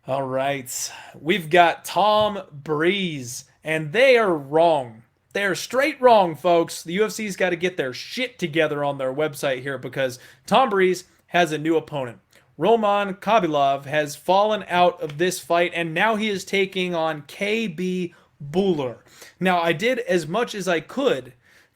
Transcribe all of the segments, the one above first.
All right. We've got Tom Breese, and they are wrong. They are straight wrong, folks. The UFC's got to get their shit together on their website here because Tom Breese has a new opponent. Roman Kabilov has fallen out of this fight, and now he is taking on KB Bhuller. Now, I did as much as I could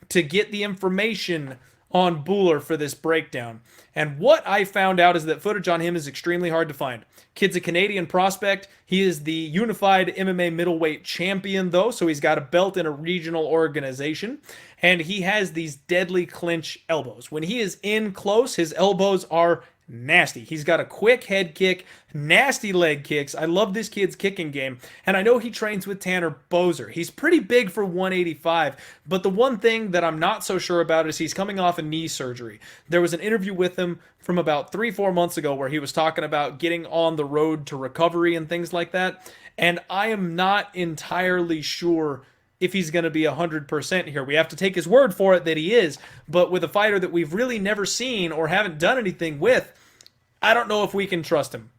to get the information on Bhuller for this breakdown. And what I found out is that footage on him is extremely hard to find. Kid's a Canadian prospect. He is the unified MMA middleweight champion, though, so he's got a belt in a regional organization. And he has these deadly clinch elbows. When he is in close, his elbows are nasty. He's got a quick head kick, nasty leg kicks. I love this kid's kicking game. And I know he trains with Tanner Boser. He's pretty big for 185, but the one thing that I'm not so sure about is he's coming off a knee surgery. There was an interview with him from about 3-4 months ago where he was talking about getting on the road to recovery and things like that. And I am not entirely sure if he's going to be 100% here. We have to take his word for it that he is, but with a fighter that we've really never seen or haven't done anything with, I don't know if we can trust him.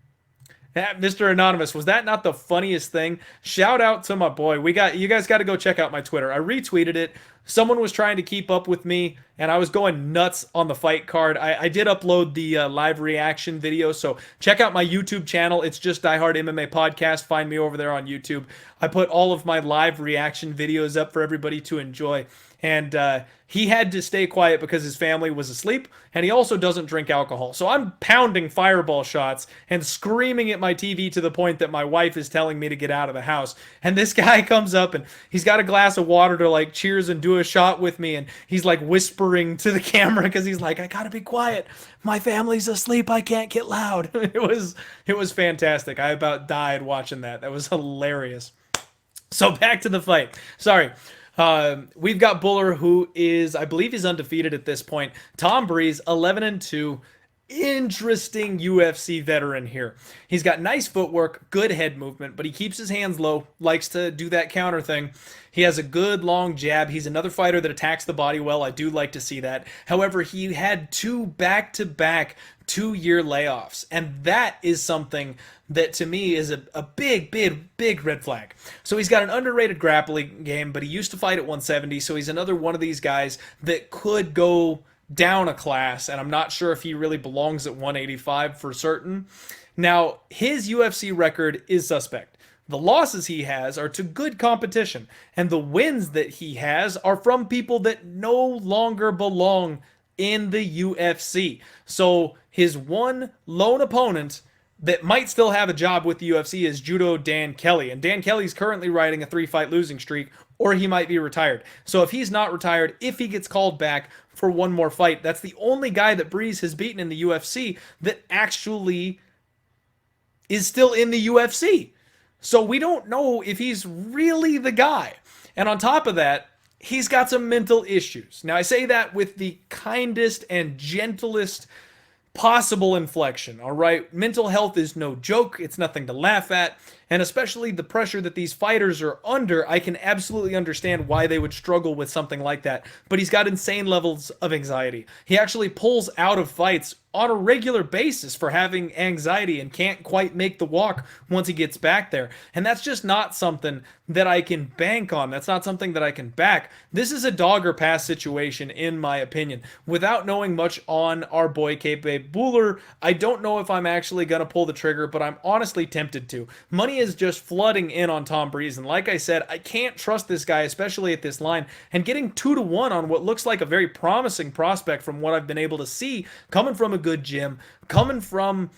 Mr. Anonymous, was that not the funniest thing? Shout out to my boy. You guys got to go check out my Twitter. I retweeted it. Someone was trying to keep up with me, and I was going nuts on the fight card. I did upload the live reaction video, so check out my YouTube channel. It's just Die Hard MMA Podcast. Find me over there on YouTube. I put all of my live reaction videos up for everybody to enjoy. And he had to stay quiet because his family was asleep, and he also doesn't drink alcohol. So I'm pounding fireball shots and screaming at my TV to the point that my wife is telling me to get out of the house. And this guy comes up, and he's got a glass of water to like cheers and do a shot with me, and he's like whispering to the camera because he's like, I gotta be quiet. My family's asleep. I can't get loud. It was fantastic. I about died watching that. That was hilarious. So back to the fight. Sorry. We've got Bhuller, who is, I believe he's undefeated at this point. Tom Breese, 11-2. Interesting UFC veteran here. He's got nice footwork, good head movement, but he keeps his hands low, likes to do that counter thing. He has a good long jab. He's another fighter that attacks the body well. I do like to see that. However, he had two back-to-back 2-year layoffs, and that is something that to me is a big red flag. So he's got an underrated grappling game, but he used to fight at 170, so he's another one of these guys that could go down a class, and I'm not sure if he really belongs at 185 for certain. Now, his UFC record is suspect. The losses he has are to good competition, and the wins that he has are from people that no longer belong in the UFC. So his one lone opponent that might still have a job with the UFC is Judo Dan Kelly. And Dan Kelly's currently riding a 3-fight losing streak, or he might be retired. So if he's not retired, if he gets called back for one more fight, that's the only guy that Breeze has beaten in the UFC that actually is still in the UFC. So we don't know if he's really the guy. And on top of that, he's got some mental issues. Now, I say that with the kindest and gentlest possible inflection, all right? Mental health is no joke. It's nothing to laugh at. And especially the pressure that these fighters are under, I can absolutely understand why they would struggle with something like that. But he's got insane levels of anxiety. He actually pulls out of fights on a regular basis for having anxiety and can't quite make the walk once he gets back there. And that's just not something that I can bank on. That's not something that I can back. This is a dog or pass situation, in my opinion. Without knowing much on our boy KB Bhuller, I don't know if I'm actually going to pull the trigger, but I'm honestly tempted to. Money is just flooding in on Tom Breese, and like I said, I can't trust this guy, especially at this line, and getting 2-1 on what looks like a very promising prospect from what I've been able to see, coming from a good gym, coming from,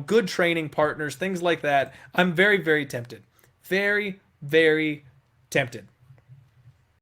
good training partners, things like that. I'm very tempted. Very tempted.